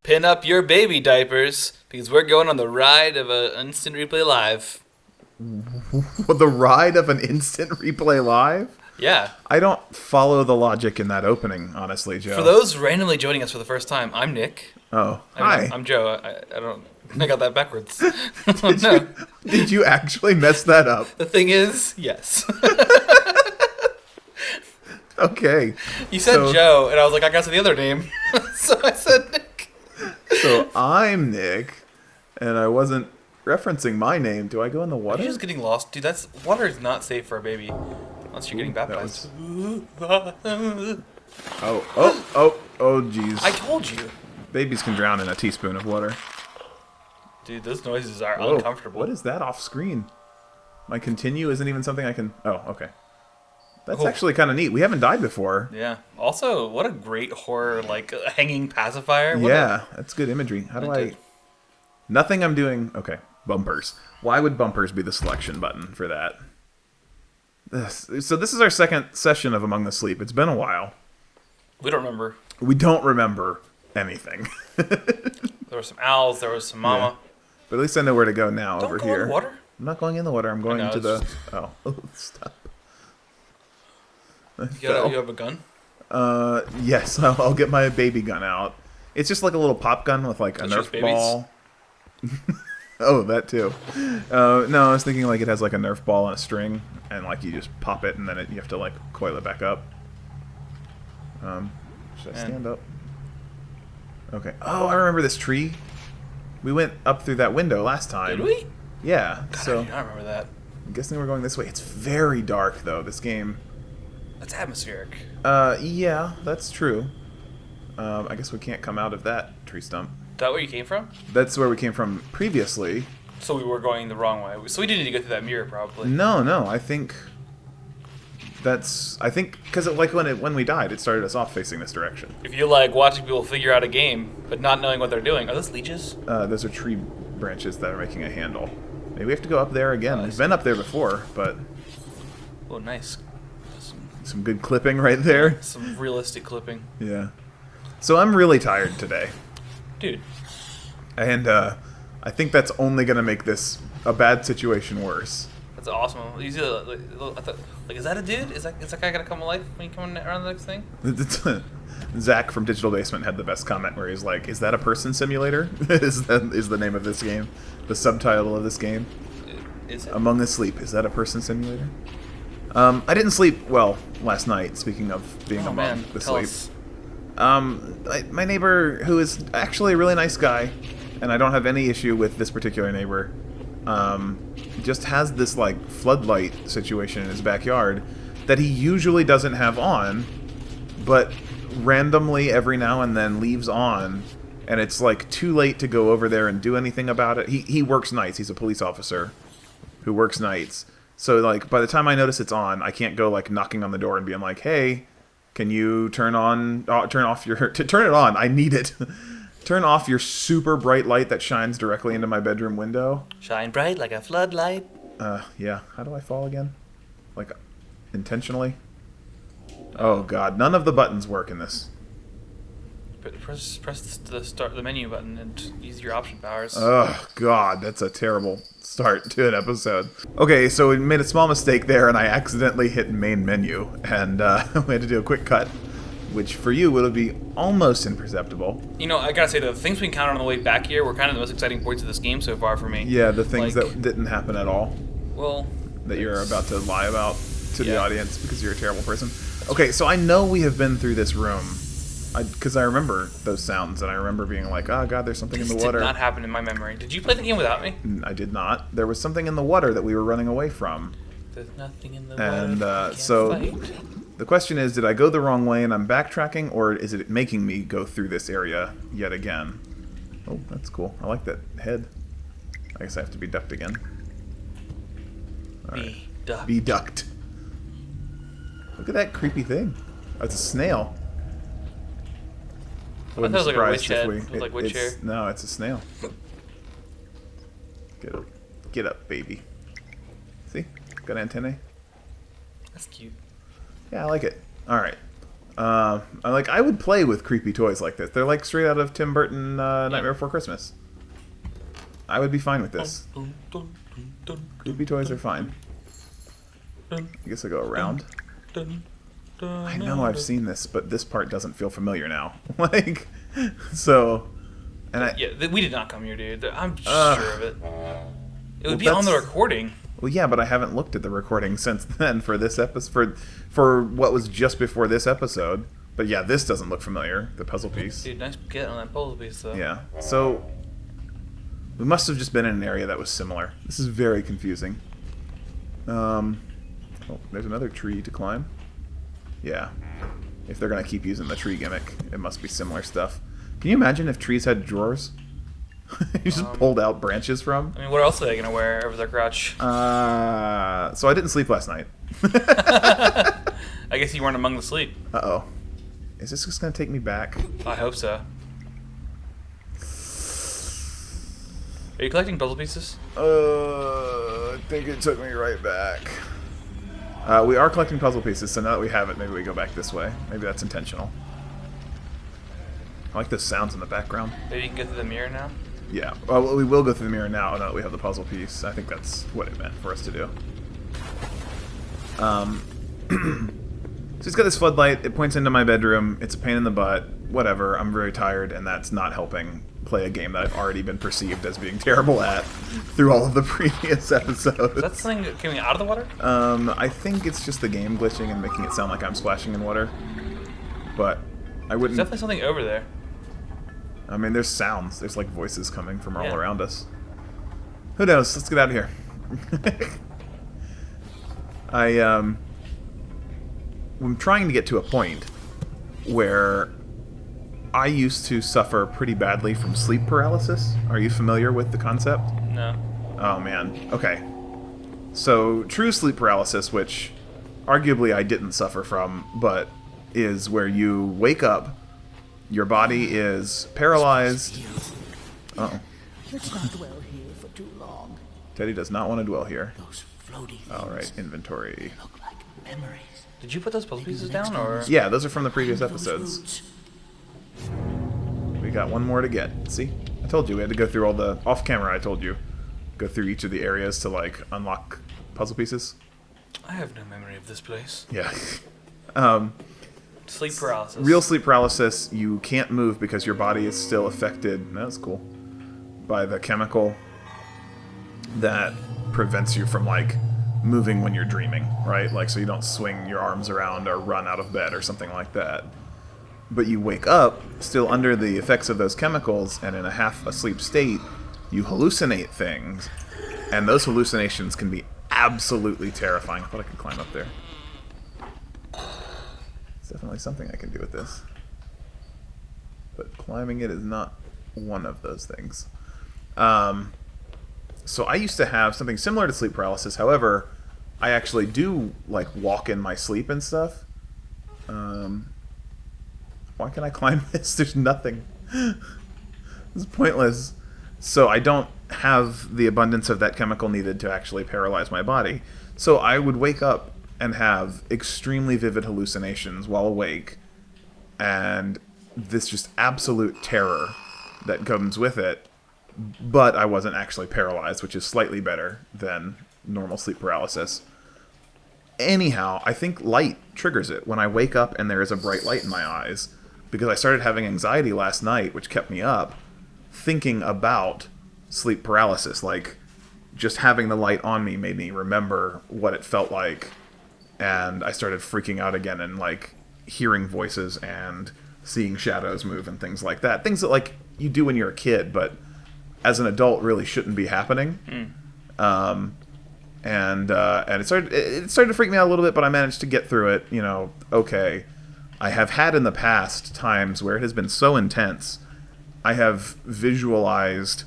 pin up your baby diapers because we're going on the ride of an instant replay live. The ride of an instant replay live? Yeah. I don't follow the logic in that opening, honestly, Joe. For those randomly joining us for the first time, I'm Nick. Oh, hi. I'm Joe. I don't. I got that backwards. Oh, no. Did you actually mess that up? The thing is, yes. Okay. You said Joe, and I was like, I got to the other name. So I said Nick. So I'm Nick, and I wasn't referencing my name. Do I go in the water? Are you just getting lost? Dude, water is not safe for a baby. Unless you're getting baptized. Oh, jeez. I told you. Babies can drown in a teaspoon of water. Dude, those noises are uncomfortable. What is that off screen? My continue isn't even something I can... Oh, okay. That's actually kind of neat. We haven't died before. Yeah. Also, what a great horror, like, hanging pacifier. That's good imagery. How do I... Nothing I'm doing... Okay, bumpers. Why would bumpers be the selection button for that? So this is our second session of Among the Sleep. It's been a while. We don't remember. We don't remember anything. There were some owls. There was some mama. Yeah. But at least I know where to go now. Don't over go here. In the water? I'm not going in the water. I'm going into the... Oh, stop. You have a gun? Yes, I'll get my baby gun out. It's just like a little pop gun with like a Nerf ball. Oh, that too. No, I was thinking like it has like a Nerf ball and a string, and like you just pop it, and then you have to like coil it back up. Should I stand up? Okay. Oh, I remember this tree. We went up through that window last time. Did we? Yeah. God, so I do not remember that. I'm guessing we're going this way. It's very dark though. This game. That's atmospheric. Yeah, that's true. I guess we can't come out of that tree stump. Is that where you came from? That's where we came from previously. So we were going the wrong way. So we didn't need to go through that mirror, probably. No. I think because like when we died, it started us off facing this direction. If you like watching people figure out a game but not knowing what they're doing, are those leeches? Those are tree branches that are making a handle. Maybe we have to go up there again. We've been up there before, but... Oh, nice. Some good clipping right there. Some realistic clipping. Yeah. So I'm really tired today. Dude. And I think that's only going to make this a bad situation worse. That's awesome. Is that a dude? Is that guy gonna come alive when you come around the next thing? Zach from Digital Basement had the best comment where he's like, "Is that a person simulator?" is the name of this game, the subtitle of this game. Is it? Among the Sleep. Is that a person simulator? I didn't sleep well last night. Speaking of being among the sleep, my neighbor, who is actually a really nice guy, and I don't have any issue with this particular neighbor. Just has this like floodlight situation in his backyard that he usually doesn't have on, but randomly every now and then leaves on, and it's like too late to go over there and do anything about it. He works nights. He's a police officer who works nights. So like by the time I notice it's on, I can't go like knocking on the door and being like, "Hey, can you turn it on? I need it." Turn off your super bright light that shines directly into my bedroom window. Shine bright like a floodlight. Yeah. How do I fall again? Like, intentionally? Oh god, none of the buttons work in this. Press the menu button and use your option powers. Oh god, that's a terrible start to an episode. Okay, so we made a small mistake there, and I accidentally hit main menu, and we had to do a quick cut. Which for you will be almost imperceptible. You know, I gotta say, the things we encountered on the way back here were kind of the most exciting points of this game so far for me. Yeah, the things that didn't happen at all. Well... That you're about to lie about to the audience because you're a terrible person. Okay, so I know we have been through this room. Because I remember those sounds, and I remember being like, oh god, there's something in the water. This did not happen in my memory. Did you play the game without me? I did not. There was something in the water that we were running away from. There's nothing in the water. And so... Fight. The question is, did I go the wrong way and I'm backtracking, or is it making me go through this area yet again? Oh, that's cool. I like that head. I guess I have to be ducked again. All right. Be ducked. Look at that creepy thing. Oh, it's a snail. I thought it was like a witch head. It was like witch hair. No, it's a snail. Get up, baby. See? Got antennae. That's cute. Yeah, I like it. Alright. I would play with creepy toys like this. They're like straight out of Tim Burton Nightmare Before Christmas. I would be fine with this. Creepy toys are fine. I guess I'll go around. I know I've seen this, but this part doesn't feel familiar now. Like, so... Yeah, we did not come here, dude. I'm sure of it. It would be on the recording. Well, yeah, but I haven't looked at the recording since then for this episode, for what was just before this episode. But yeah, this doesn't look familiar, the puzzle piece. Dude, nice get on that puzzle piece, though. Yeah, so we must have just been in an area that was similar. This is very confusing. Oh, there's another tree to climb. Yeah, if they're going to keep using the tree gimmick, it must be similar stuff. Can you imagine if trees had drawers? You just pulled out branches from? I mean, what else are they going to wear over their crotch? So I didn't sleep last night. I guess you weren't among the sleep. Uh-oh. Is this just going to take me back? I hope so. Are you collecting puzzle pieces? I think it took me right back. We are collecting puzzle pieces, so now that we have it, maybe we go back this way. Maybe that's intentional. I like the sounds in the background. Maybe you can go through the mirror now? Yeah. Well, we will go through the mirror now that we have the puzzle piece. I think that's what it meant for us to do. So he's got this floodlight. It points into my bedroom. It's a pain in the butt. Whatever. I'm very tired, and that's not helping play a game that I've already been perceived as being terrible at through all of the previous episodes. Is that something coming out of the water? I think it's just the game glitching and making it sound like I'm splashing in water. But I wouldn't... There's definitely something over there. I mean, there's sounds. There's like voices coming from all around us. Who knows? Let's get out of here. I'm trying to get to a point where I used to suffer pretty badly from sleep paralysis. Are you familiar with the concept? No. Oh, man. Okay. So, true sleep paralysis, which arguably I didn't suffer from, but is where you wake up, your body is paralyzed. Uh-oh. Let's not dwell here for too long. Teddy does not want to dwell here. Those floaty things Alright, inventory. look like memories. Did you put those puzzle pieces down, or...? Yeah, those are from the previous Those episodes. roots. We got one more to get. See? I told you, we had to go through all the... Off camera, I told you. Go through each of the areas to, like, unlock puzzle pieces. I have no memory of this place. Yeah. Sleep paralysis. Real sleep paralysis, you can't move because your body is still affected, that's cool, by the chemical that prevents you from, like, moving when you're dreaming, right? Like, so you don't swing your arms around or run out of bed or something like that. But you wake up still under the effects of those chemicals, and in a half-asleep state, you hallucinate things, and those hallucinations can be absolutely terrifying. I thought I could climb up there. There's definitely something I can do with this. But climbing it is not one of those things. So I used to have something similar to sleep paralysis. However, I actually do, like, walk in my sleep and stuff. Why can I climb this? There's nothing. It's pointless. So I don't have the abundance of that chemical needed to actually paralyze my body. So I would wake up and have extremely vivid hallucinations while awake, and this just absolute terror that comes with it. But I wasn't actually paralyzed, which is slightly better than normal sleep paralysis. Anyhow, I think light triggers it when I wake up and there is a bright light in my eyes, because I started having anxiety last night, which kept me up, thinking about sleep paralysis. Like, just having the light on me made me remember what it felt like, and I started freaking out again and, like, hearing voices and seeing shadows move and things like that. Things that, like, you do when you're a kid, but as an adult really shouldn't be happening. And it started to freak me out a little bit, but I managed to get through it, you know, okay. I have had in the past times where it has been so intense, I have visualized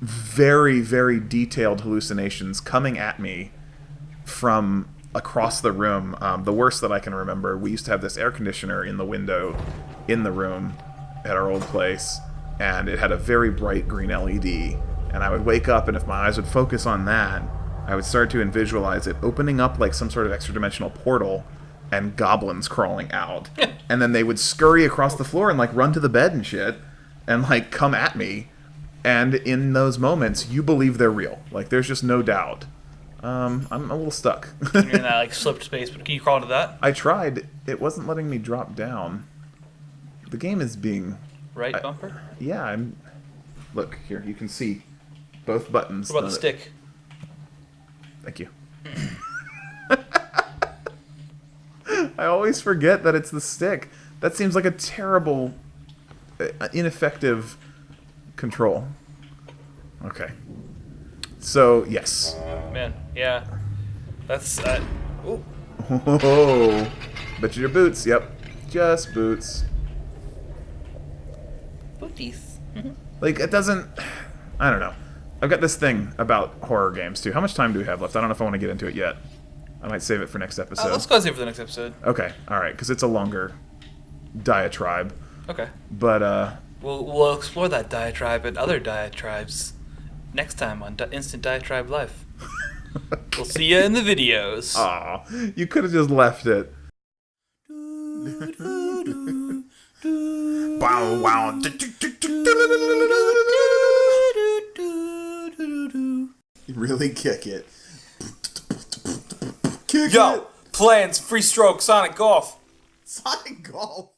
very, very detailed hallucinations coming at me from across the room. The worst that I can remember, we used to have this air conditioner in the window in the room at our old place, and it had a very bright green LED, and I would wake up, and if my eyes would focus on that, I would start to visualize it opening up like some sort of extra-dimensional portal and goblins crawling out. and then they would scurry across the floor and like run to the bed and shit, and like come at me. And in those moments, you believe they're real. Like there's just no doubt. I'm a little stuck. You're in that like slipped space, but can you crawl into that? I tried. It wasn't letting me drop down. The game is being... Right bumper? Yeah, I'm... Look, here, you can see both buttons. What about the stick? Thank you. I always forget that it's the stick. That seems like a terrible, ineffective control. Okay. So, yes. Man, yeah. That's... ooh. Oh, bet your boots. Yep, just boots. Booties. Like, it doesn't... I don't know. I've got this thing about horror games, too. How much time do we have left? I don't know if I want to get into it yet. I might save it for next episode. Let's go save it for the next episode. Okay, alright, because it's a longer diatribe. Okay. But, We'll explore that diatribe and other diatribes next time on Instant Diatribe Life. We'll see you in the videos. aw, you could have just left it. Wow, wow. Really kick it. Kick Yo, it. plans, free stroke, Sonic Golf. Sonic Golf.